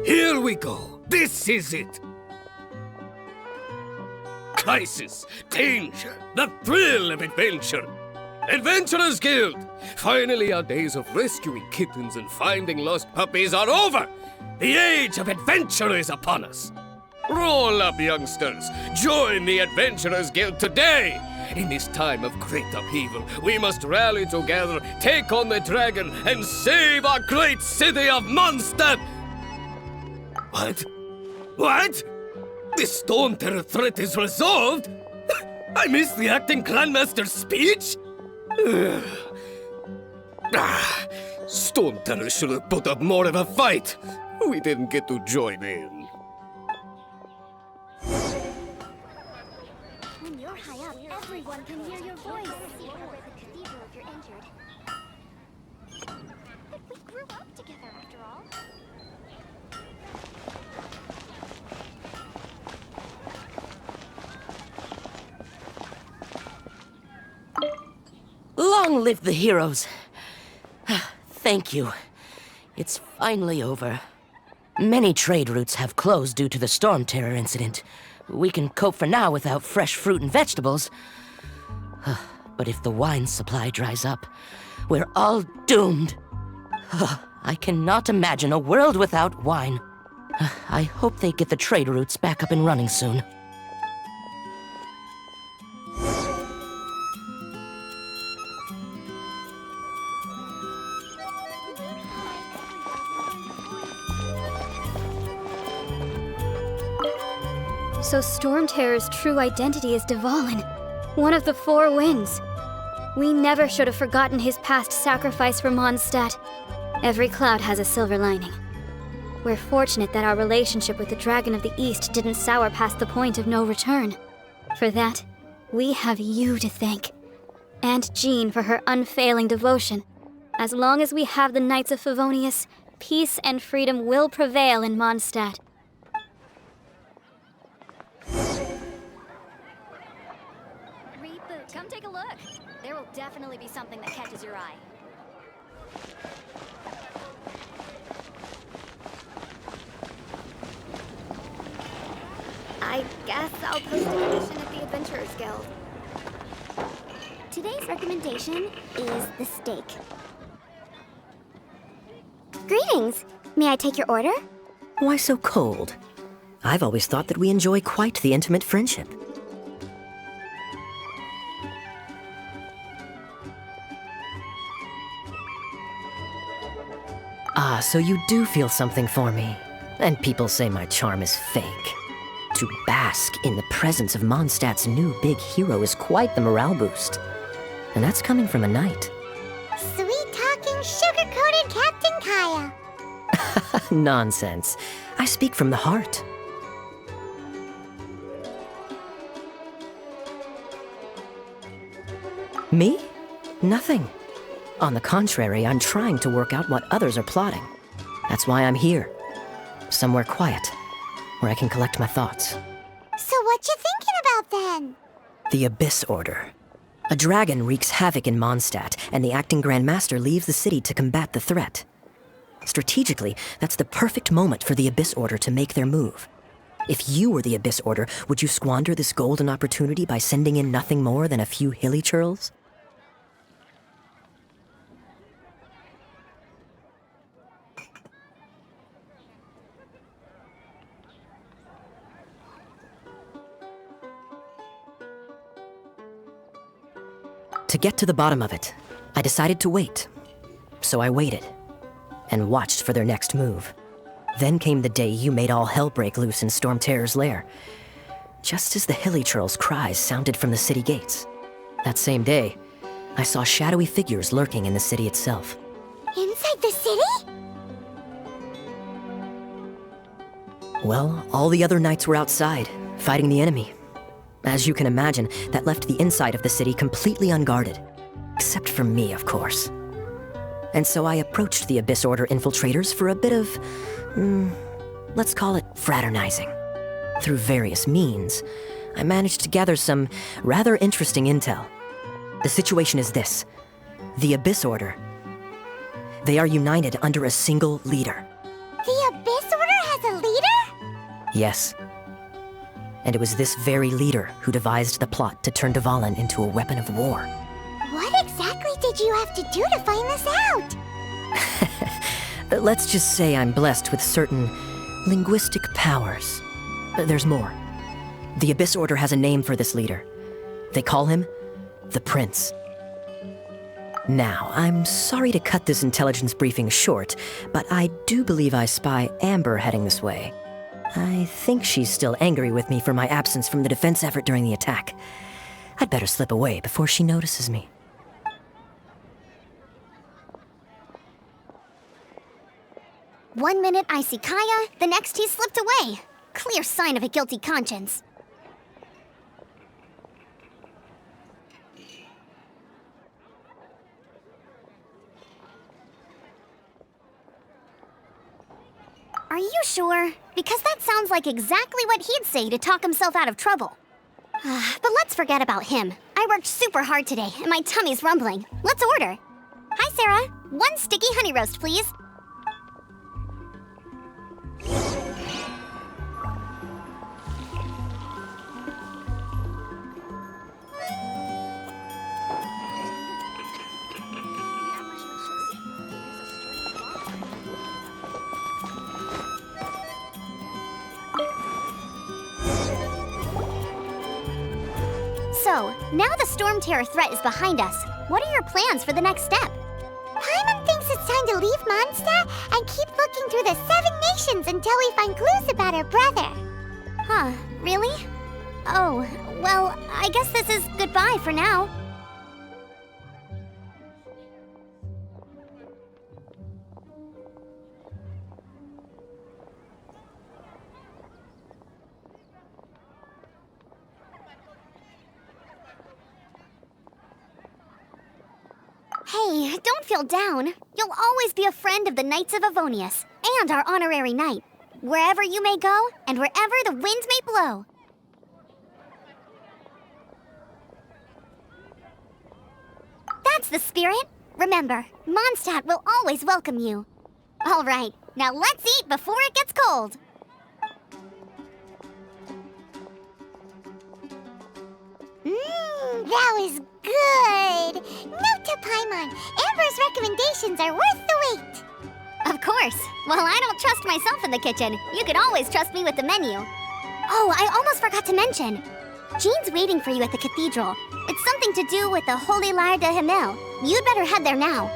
Here we go. This is it. Crisis, danger, the thrill of adventure. Adventurers Guild! Finally, our days of rescuing kittens and finding lost puppies are over! The age of adventure is upon us! Roll up, youngsters! Join the Adventurers Guild today! In this time of great upheaval, we must rally together, take on the dragon, and save our great city of Mondstadt! What? What? The Storm Terror threat is resolved? I missed the acting clanmaster's speech? Storm Terror should have put up more of a fight. We didn't get to join in. When you're high up, everyone can hear your voice. Where the cathedral if you're injured. But we grew up together after all. Long live the heroes. Thank you. It's finally over. Many trade routes have closed due to the Storm Terror incident. We can cope for now without fresh fruit and vegetables. But if the wine supply dries up, we're all doomed. I cannot imagine a world without wine. I hope they get the trade routes back up and running soon. So Storm Terror's true identity is Dvalin, one of the Four Winds. We never should have forgotten his past sacrifice for Mondstadt. Every cloud has a silver lining. We're fortunate that our relationship with the Dragon of the East didn't sour past the point of no return. For that, we have you to thank. And Jean for her unfailing devotion. As long as we have the Knights of Favonius, peace and freedom will prevail in Mondstadt. Reboot, come take a look. There will definitely be something that catches your eye. I guess I'll post a petition at the Adventurers Guild. Today's recommendation is the steak. Greetings! May I take your order? Why so cold? I've always thought that we enjoy quite the intimate friendship. Ah, so you do feel something for me. And people say my charm is fake. To bask in the presence of Mondstadt's new big hero is quite the morale boost. And that's coming from a knight. Sweet-talking, sugar-coated Captain Kaya. Nonsense. I speak from the heart. Me? Nothing. On the contrary, I'm trying to work out what others are plotting. That's why I'm here. Somewhere quiet, where I can collect my thoughts. So what you thinking about then? The Abyss Order. A dragon wreaks havoc in Mondstadt, and the acting Grand Master leaves the city to combat the threat. Strategically, that's the perfect moment for the Abyss Order to make their move. If you were the Abyss Order, would you squander this golden opportunity by sending in nothing more than a few hilly churls? To get to the bottom of it, I decided to wait. So I waited, and watched for their next move. Then came the day you made all hell break loose in Storm Terror's lair, just as the hilly churls' cries sounded from the city gates. That same day, I saw shadowy figures lurking in the city itself. Inside the city? Well, all the other knights were outside, fighting the enemy. As you can imagine, that left the inside of the city completely unguarded. Except for me, of course. And so I approached the Abyss Order infiltrators for a bit of, let's call it fraternizing. Through various means, I managed to gather some rather interesting intel. The situation is this. The Abyss Order. They are united under a single leader. The Abyss Order has Yes. And it was this very leader who devised the plot to turn Dvalin into a weapon of war. What exactly did you have to do to find this out? Let's just say I'm blessed with certain linguistic powers. There's more. The Abyss Order has a name for this leader. They call him the Prince. Now, I'm sorry to cut this intelligence briefing short, but I do believe I spy Amber heading this way. I think she's still angry with me for my absence from the defense effort during the attack. I'd better slip away before she notices me. One minute I see Kaya, the next he slipped away. Clear sign of a guilty conscience. Are you sure? Because that sounds like exactly what he'd say to talk himself out of trouble. But let's forget about him. I worked super hard today, and my tummy's rumbling. Let's order. Hi, Sarah. 1 sticky honey roast, please. So, now the Storm Terror threat is behind us. What are your plans for the next step? Paimon thinks it's time to leave Mondstadt and keep looking through the 7 nations until we find clues about her brother. Huh, really? Oh, well, I guess this is goodbye for now. Hey, don't feel down. You'll always be a friend of the Knights of Avonius, and our honorary knight. Wherever you may go, and wherever the winds may blow. That's the spirit. Remember, Mondstadt will always welcome you. All right, now let's eat before it gets cold. That was good! Note to Paimon, Amber's recommendations are worth the wait! Of course. Well, I don't trust myself in the kitchen. You can always trust me with the menu. Oh, I almost forgot to mention. Jean's waiting for you at the cathedral. It's something to do with the Holy Lyre de Himmel. You'd better head there now.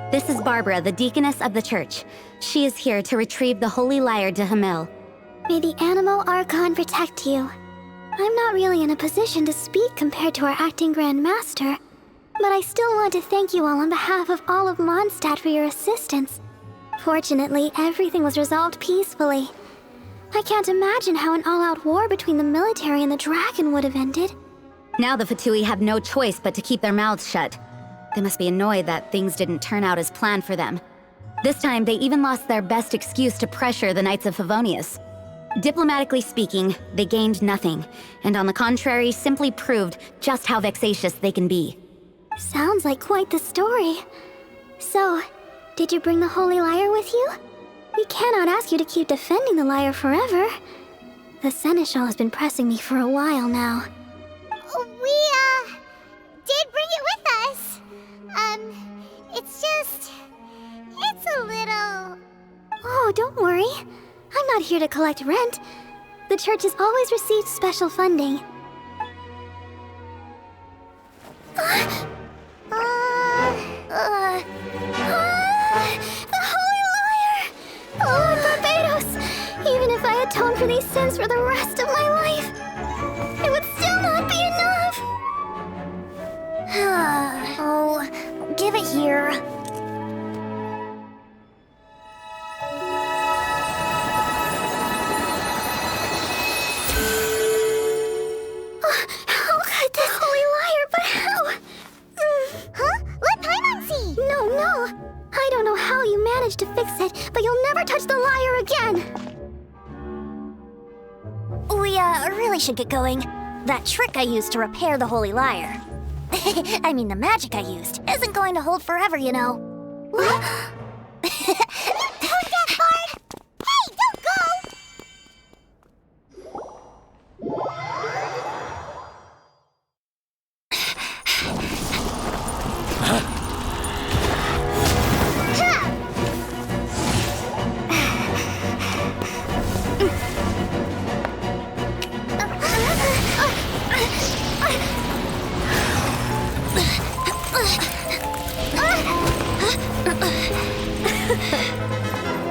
This is Barbara, the deaconess of the church. She is here to retrieve the Holy Lyre de Himmel. May the Animal Archon protect you. I'm not really in a position to speak compared to our acting Grand Master, but I still want to thank you all on behalf of all of Mondstadt for your assistance. Fortunately, everything was resolved peacefully. I can't imagine how an all-out war between the military and the dragon would have ended. Now the Fatui have no choice but to keep their mouths shut. They must be annoyed that things didn't turn out as planned for them. This time, they even lost their best excuse to pressure the Knights of Favonius. Diplomatically speaking, they gained nothing, and on the contrary, simply proved just how vexatious they can be. Sounds like quite the story. So, did you bring the Holy Lyre with you? We cannot ask you to keep defending the lyre forever. The Seneschal has been pressing me for a while now. We, did bring it with us. It's a little... Oh, don't worry. I'm not here to collect rent. The church has always received special funding. The Holy Lyre! Lord Barbados! Even if I atone for these sins for the rest of my life, it would still not be enough! Oh, give it here. How could this Holy Lyre, but how? Huh? Let Paimon see! No. I don't know how you managed to fix it, but you'll never touch the lyre again! We, really should get going. That trick I used to repair the Holy Lyre. I mean, the magic I used isn't going to hold forever, you know. What? Don't get Bard! Hey, don't go!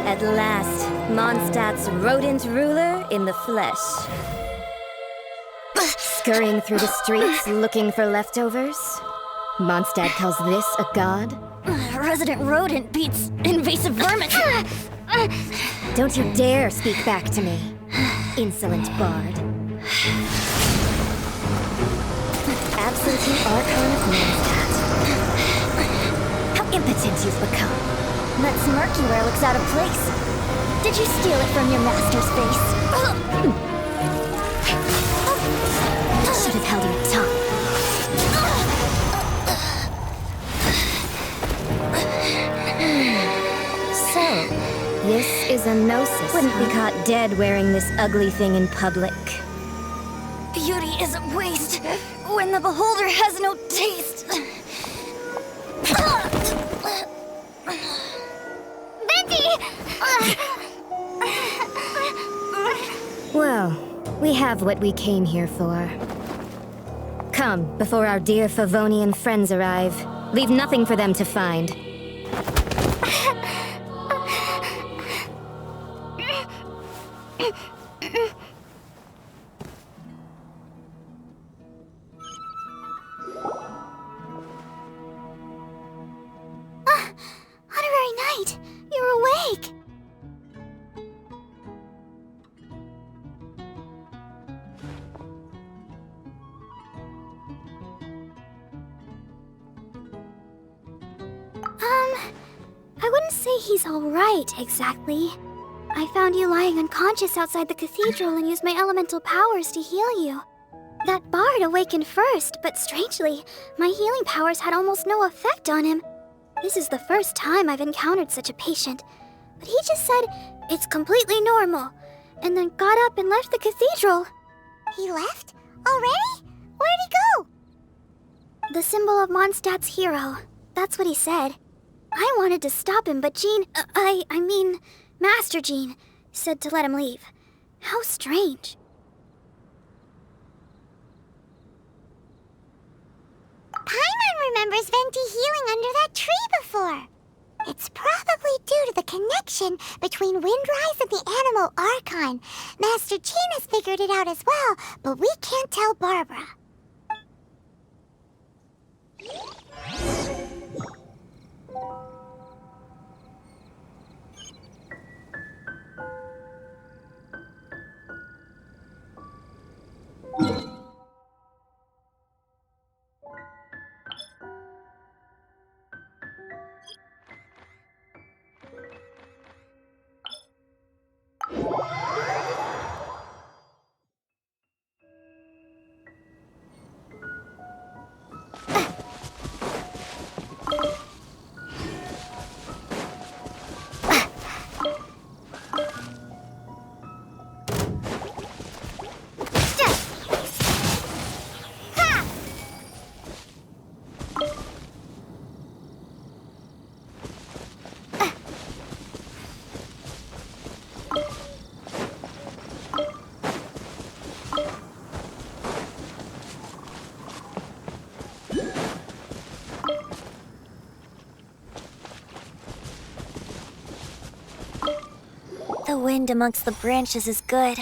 At last, Mondstadt's rodent ruler in the flesh. Scurrying through the streets looking for leftovers? Mondstadt calls this a god? Resident rodent beats invasive vermin. Don't you dare speak back to me, insolent bard. Absentee Archon of Mondstadt. How impotent you've become. That smirk you wear looks out of place. Did you steal it from your master's face? Should have held your tongue. So, this is a gnosis. Wouldn't be caught dead wearing this ugly thing in public. Beauty is a waste when the beholder has no taste. Well, we have what we came here for. Come, before our dear Favonian friends arrive. Leave nothing for them to find. Honorary Knight, you're awake! I wouldn't say he's alright, exactly. I found you lying unconscious outside the cathedral and used my elemental powers to heal you. That bard awakened first, but strangely, my healing powers had almost no effect on him. This is the first time I've encountered such a patient, but he just said it's completely normal, and then got up and left the cathedral. He left? Already? Where'd he go? The symbol of Mondstadt's hero. That's what he said. I wanted to stop him, but Jean, I mean, Master Jean, said to let him leave. How strange. Paimon remembers Venti healing under that tree before. It's probably due to the connection between Windrise and the Animal Archon. Master Jean has figured it out as well, but we can't tell Barbara. wind amongst the branches is good.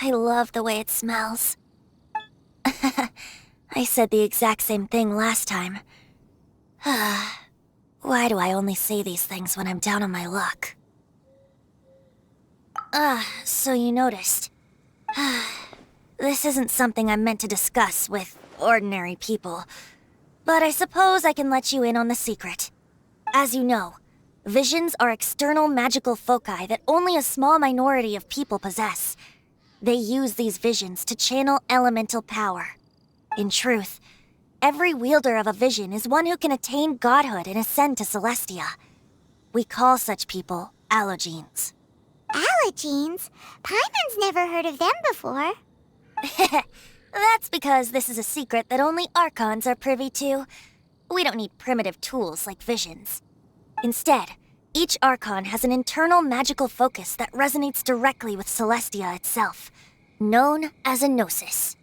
I love the way it smells. I said the exact same thing last time. Why do I only say these things when I'm down on my luck? So you noticed. This isn't something I'm meant to discuss with ordinary people, but I suppose I can let you in on the secret. As you know, visions are external magical foci that only a small minority of people possess. They use these visions to channel elemental power. In truth, every wielder of a vision is one who can attain godhood and ascend to Celestia. We call such people allogenes. Allogenes? Paimon's never heard of them before. That's because this is a secret that only Archons are privy to. We don't need primitive tools like visions. Instead, each Archon has an internal magical focus that resonates directly with Celestia itself, known as a gnosis.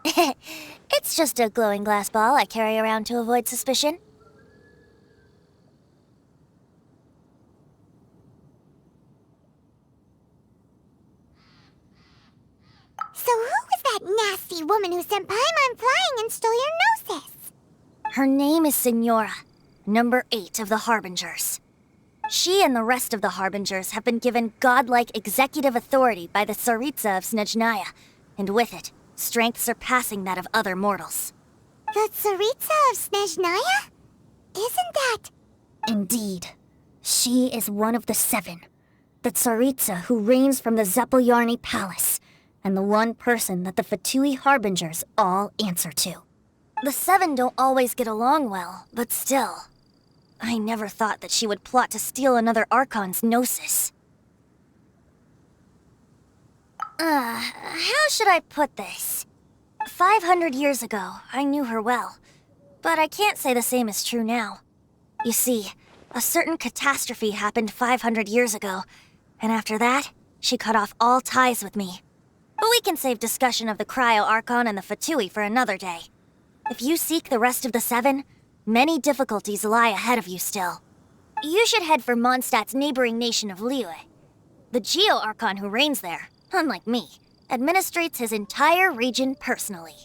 It's just a glowing glass ball I carry around to avoid suspicion. So who was that nasty woman who sent Paimon flying and stole your gnosis? Her name is Signora, number 8 of the Harbingers. She and the rest of the Harbingers have been given godlike executive authority by the Tsaritsa of Snezhnaya, and with it, strength surpassing that of other mortals. The Tsaritsa of Snezhnaya? Isn't that... Indeed. She is one of the 7. The Tsaritsa who reigns from the Zepolyarny Palace, and the one person that the Fatui Harbingers all answer to. The 7 don't always get along well, but still. I never thought that she would plot to steal another Archon's gnosis. How should I put this? 500 years ago, I knew her well, but I can't say the same is true now. You see, a certain catastrophe happened 500 years ago, and after that, she cut off all ties with me. But we can save discussion of the Cryo Archon and the Fatui for another day. If you seek the rest of the 7, many difficulties lie ahead of you still. You should head for Mondstadt's neighboring nation of Liyue. The Geo Archon who reigns there, unlike me, administrates his entire region personally.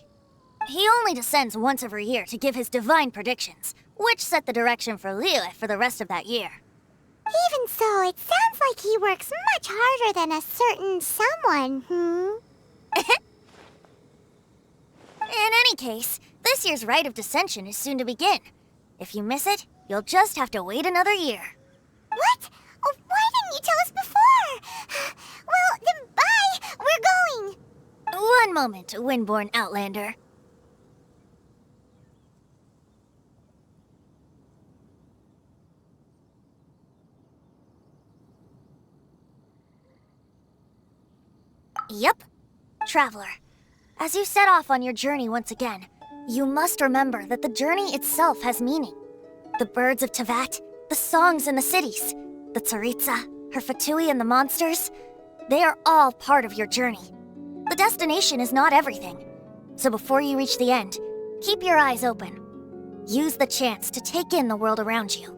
He only descends once every year to give his divine predictions, which set the direction for Liyue for the rest of that year. Even so, it sounds like he works much harder than a certain someone, In any case, this year's Rite of Descension is soon to begin. If you miss it, you'll just have to wait another year. What? Oh, why didn't you tell us before? Well, then bye! We're going! One moment, Windborn Outlander. Yep. Traveler, as you set off on your journey once again, you must remember that the journey itself has meaning. The birds of Tevat, the songs in the cities, the Tsaritsa, her Fatui and the monsters, they are all part of your journey. The destination is not everything. So before you reach the end, keep your eyes open. Use the chance to take in the world around you.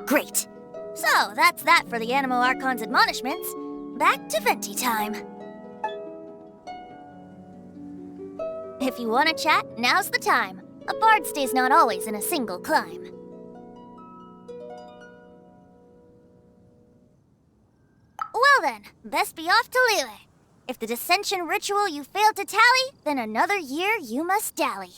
Great. So, that's that for the Animo Archon's admonishments. Back to Venti time. If you want to chat, now's the time. A bard stays not always in a single climb. Well then, best be off to Liyue. If the Dissension ritual you failed to tally, then another year you must dally.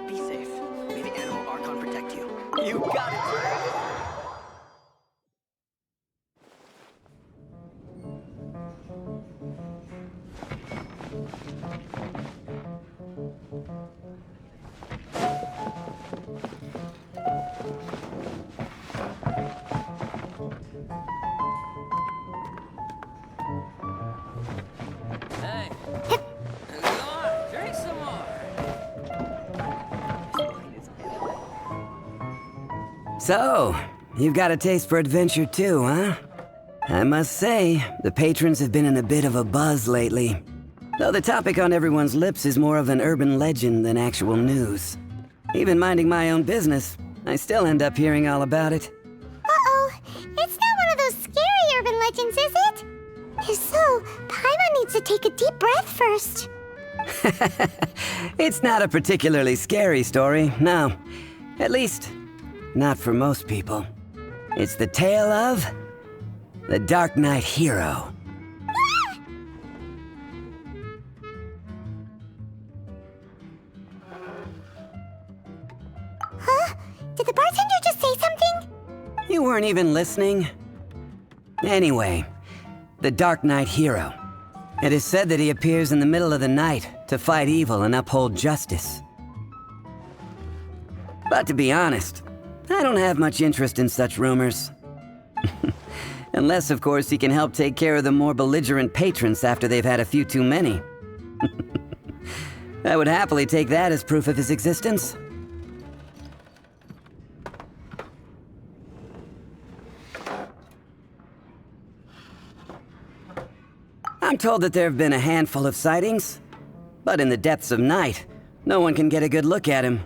Be safe. May the animal Archon protect you. You got it! Hey. Come on, drink some more. So, you've got a taste for adventure too, huh? I must say, the patrons have been in a bit of a buzz lately. Though the topic on everyone's lips is more of an urban legend than actual news. Even minding my own business, I still end up hearing all about it. Uh-oh. It's not one of those scary urban legends, is it? If so, Paimon needs to take a deep breath first. It's not a particularly scary story, no. At least, not for most people. It's the tale of the Dark Knight Hero. Huh? Did the bartender just say something? You weren't even listening? Anyway, the Dark Knight Hero. It is said that he appears in the middle of the night to fight evil and uphold justice. But to be honest, I don't have much interest in such rumors. Unless, of course, he can help take care of the more belligerent patrons after they've had a few too many. I would happily take that as proof of his existence. I'm told that there have been a handful of sightings, but in the depths of night, no one can get a good look at him.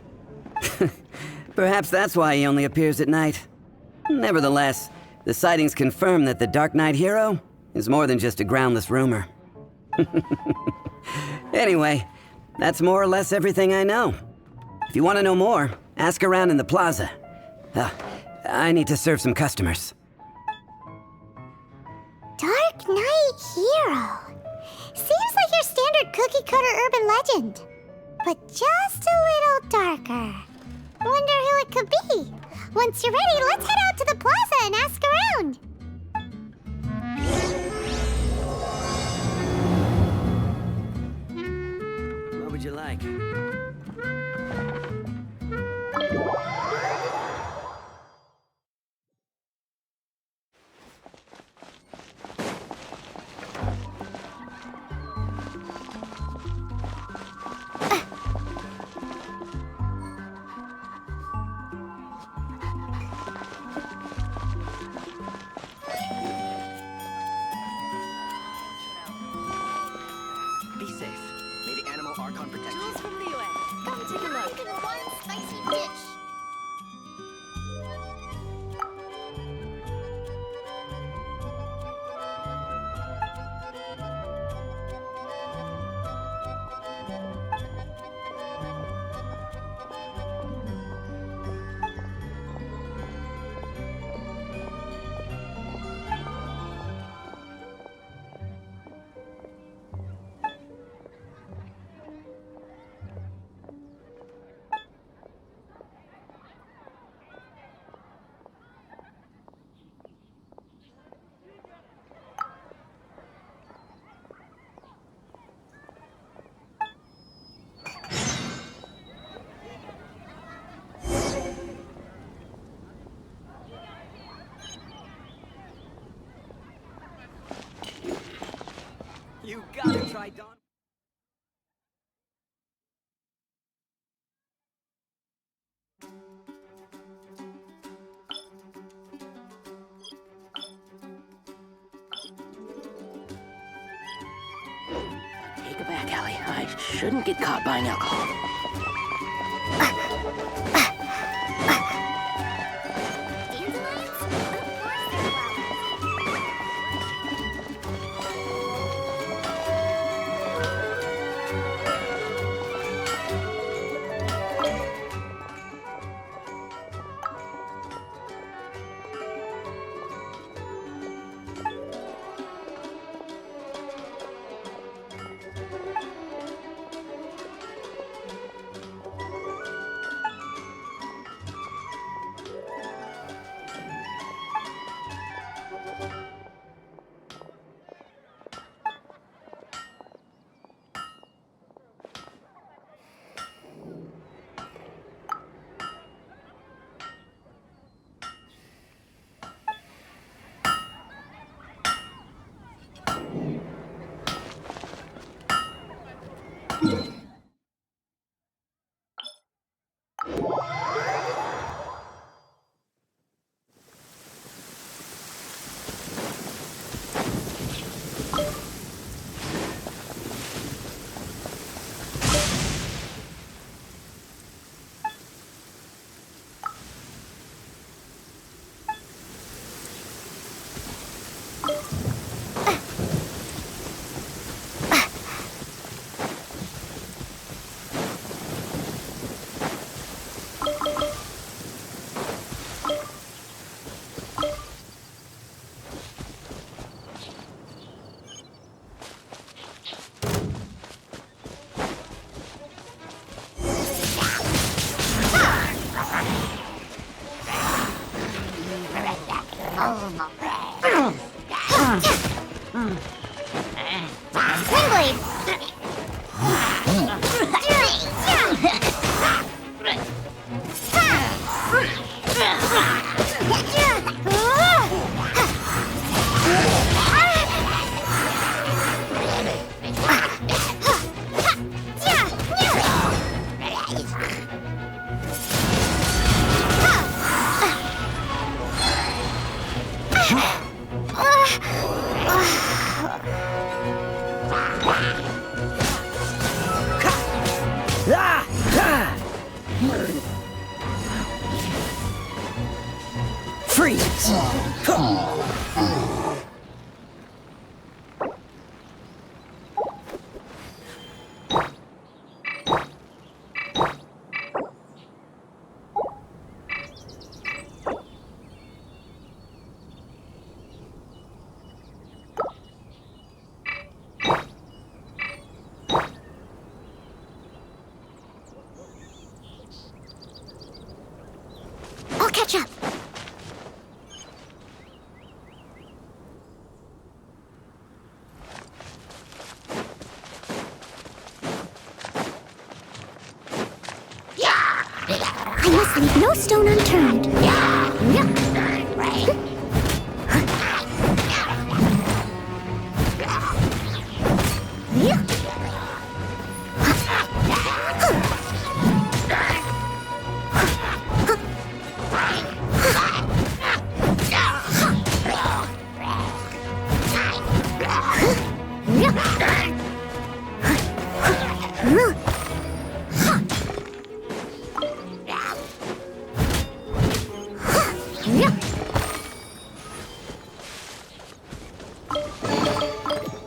Perhaps that's why he only appears at night. Nevertheless, the sightings confirm that the Dark Knight Hero is more than just a groundless rumor. Anyway, that's more or less everything I know. If you want to know more, ask around in the plaza. I need to serve some customers. Dark Knight Hero. Seems like your standard cookie-cutter urban legend. But just a little darker. Wonder who it could be. Once you're ready, let's head out to the plaza and ask around. What would you like? Be safe. May the animal Archon protect you. You gotta try Dawn. Take it back, Allie. I shouldn't get caught buying alcohol. Dandelions? Of course they're flowers. Freeze! I'll catch up. I must leave no stone unturned.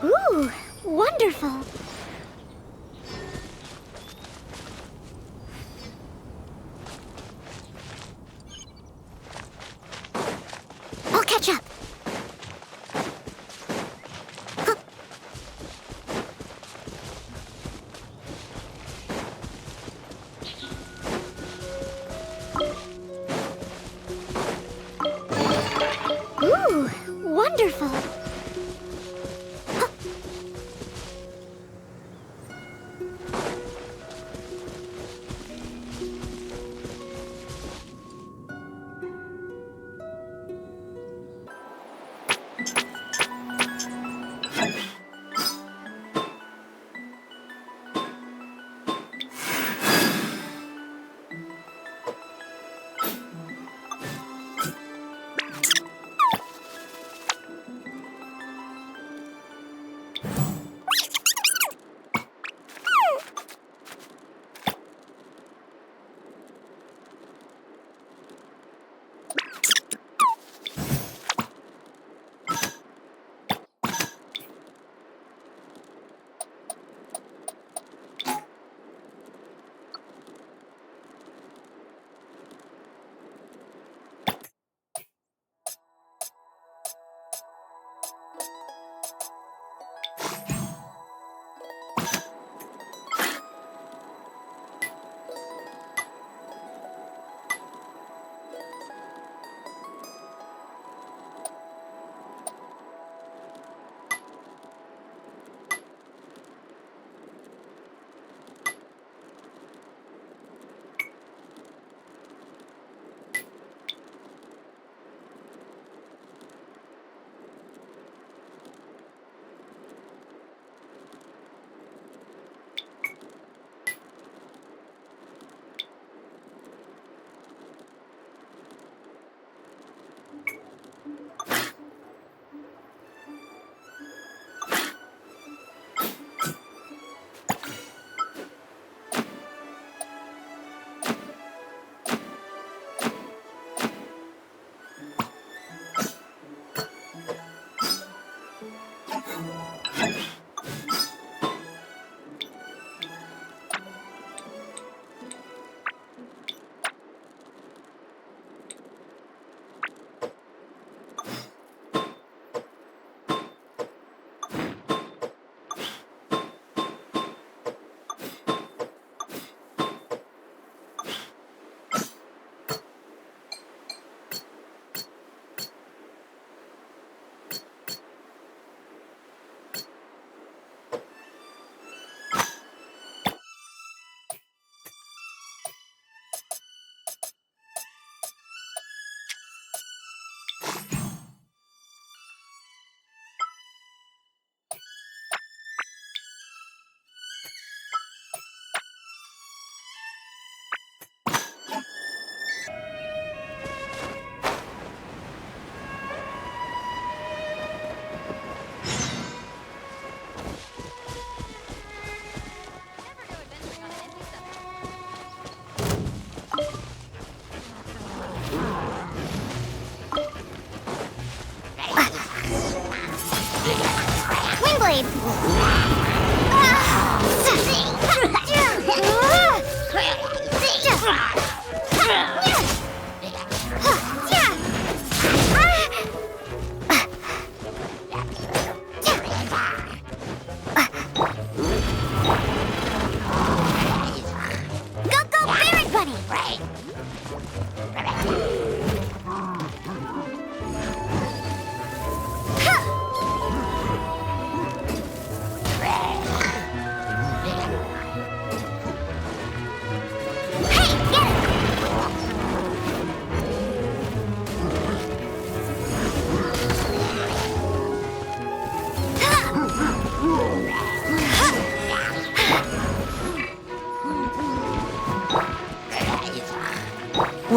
Ooh, wonderful. I'll catch up. Ooh, wonderful.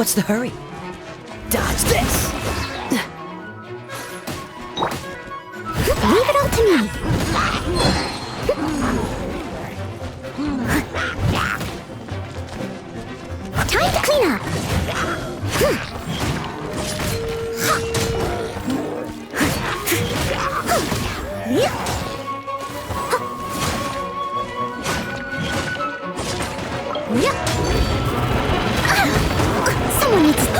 What's the hurry? Dodge this! Leave it all to me. Time to clean up. Someone needs to...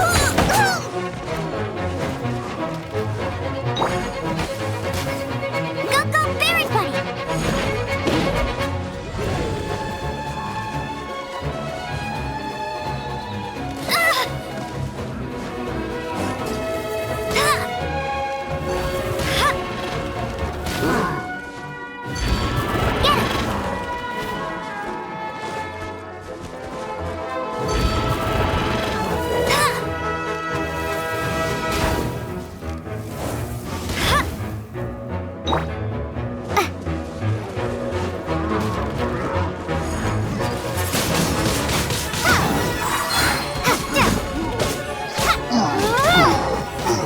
Go, berry buddy!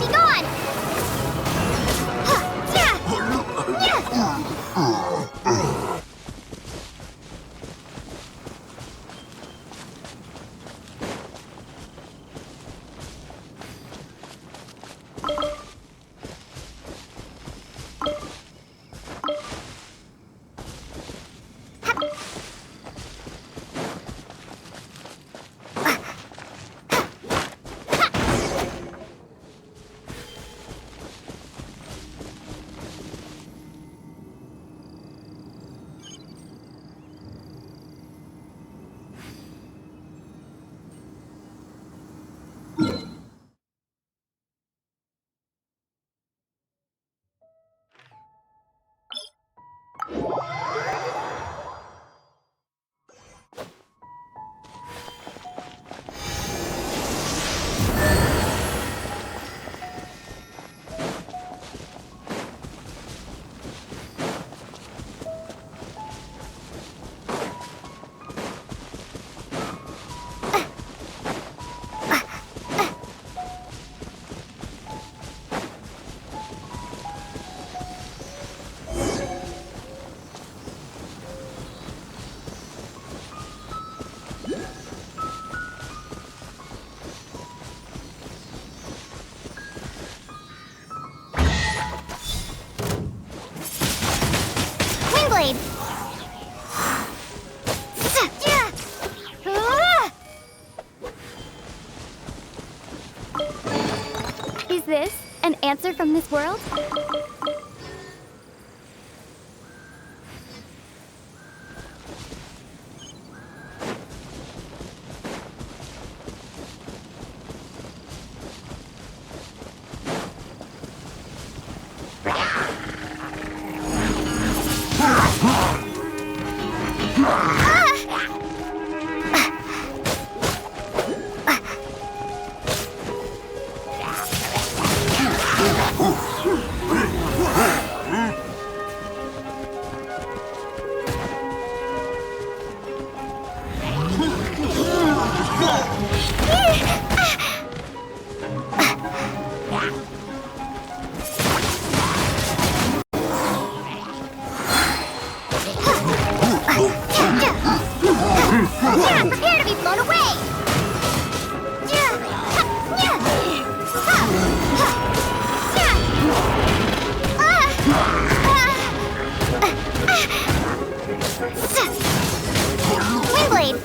Be gone! Windblade! Is this an answer from this world? Prepare to be blown away! Windblade!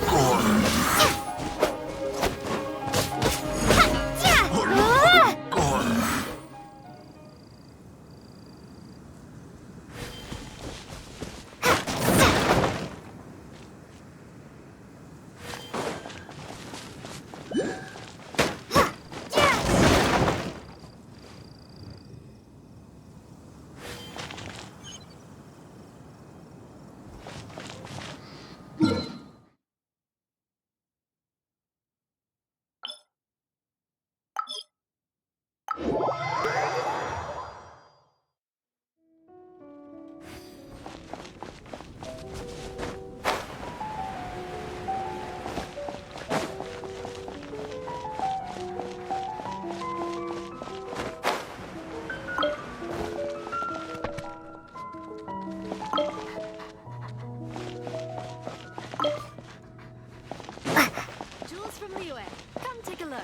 Liyue. Come take a look.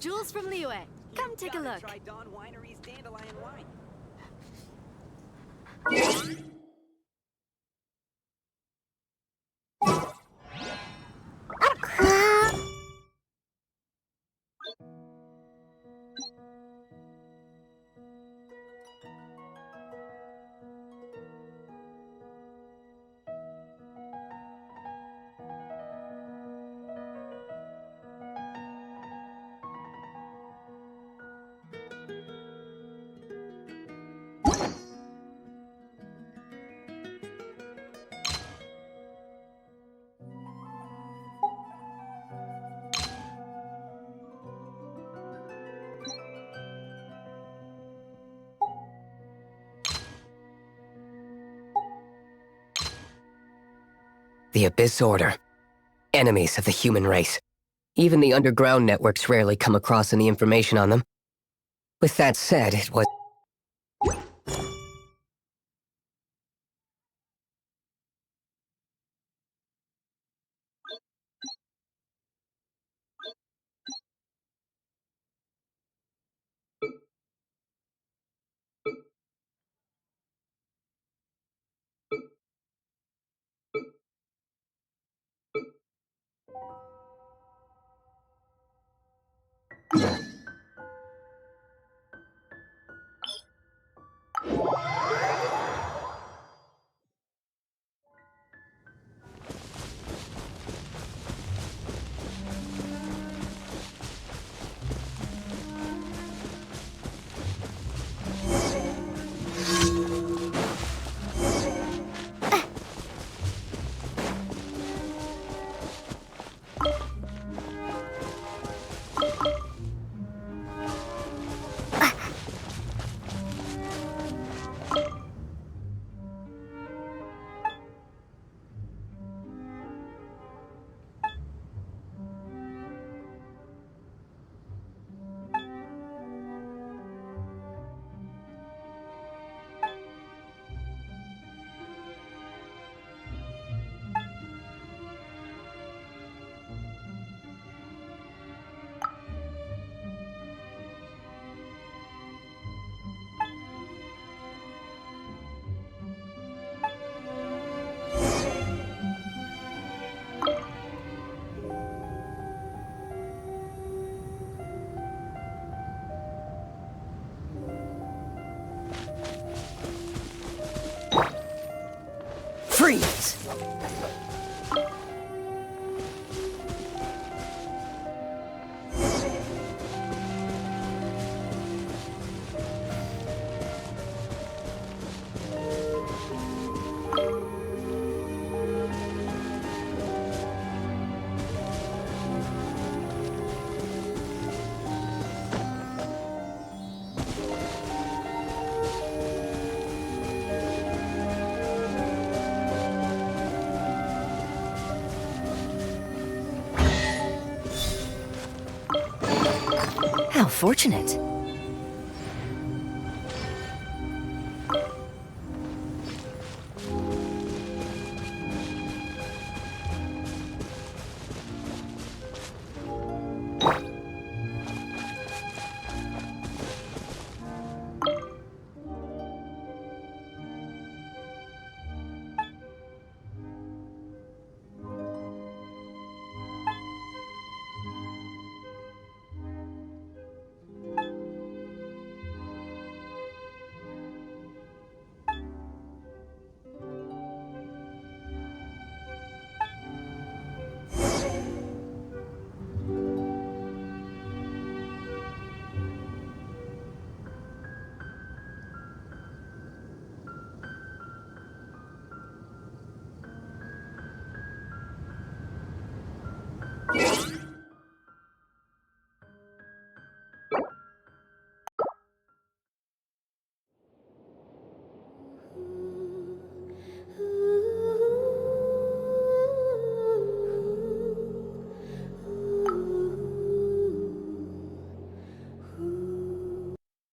Jules from Liyue. Come take a look. Try Dawn Winery's dandelion wine. The Abyss Order. Enemies of the human race. Even the underground networks rarely come across any information on them. With that said, it was... Freeze! How fortunate.